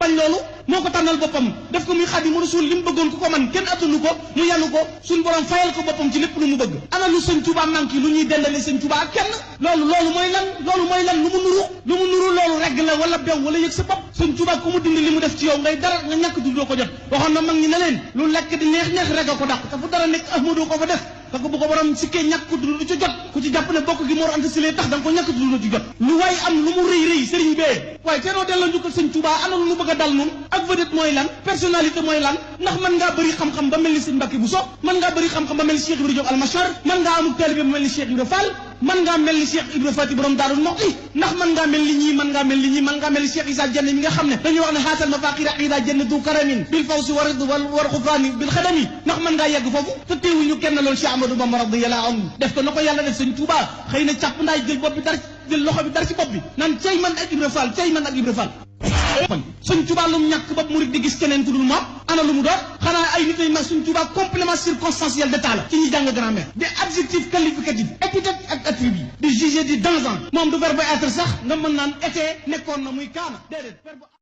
bañ loolu moo ko tànnal boppam def ko muy Xaadimu Rasuul li mu bëggoon ku ko man kenn attanu ko mu yanu ko suñ borom fayal ko boppam ci lépp lu mu bëgg ana lu sëñ Tuubaa manqué lu ñuy dendale sëñ Tuubaa ak kenn loolu mooy lan lu mu nuru loolu regg la wala bew wala yëg sa bopp sëñ Tuubaa ku mu dindi li mu def ci yow ngay dara nga ñàkk dundoo ko jot waxoon na mag ñi ne leen lu lekk di neex rek a ko dàq te fu dara nekk Ahmadu ko fa def parce que bu ko borom sikkee ñàkk ko dund du ci jot ku ci jàpp ne bokk gi Mor Anta Sali tax da nga ko ñàkk dund du ci jot lu waay am lu mu rëy sëriñ bee waaye te noo delloo njukkal sëñ Tuubaa ana lu mu bëgg a dal nun ak vedette mooy lan personnalité mooy lan ndax mën ngaa bëri xam-xam ba mel ni sëñ Mbàkke Buso mën ngaa bëri xam-xam ba mel ni Cheikh Ibra Diop Almachar mën ngaa amuk taalibe ba mel ni Cheikh Ibra Fall mën ngaa mel ni Cheikh Ibra Fati borom Daarul Muxti ndax mën ngaa mel ni ñii mën ngaa mel ni Cheikh Issa Dienne mi nga xam ne dañuy wax ne xaatal ma faqira ida jenn du karamin bil fawsi war xufraani bil xadami ndax mën ngaa yegg foofu te teewul ñu kenn loolu Cheikh Amadou Bamba radiyallahu anhu def ko na ko yàlla def sëñ Tuubaa xëy na càpp ndaay jël bopp bi jël loxo bi dar ci bopp bi naan cay man ak Ibra Fall sëñ Tuubaa lu mu ñàkk bopp murid di gis keneen ku dul moom ana lu mu doon xanaa ay nit lañ mag sëñ Tuubaa complément circonstanciel d'état la ci ñuy jàng grammaire des adjectifs qualificatifs épithète ak attribut di juger di dansant moom du verbe être sax nga mën naan été nekkoon na muy kaana déedéet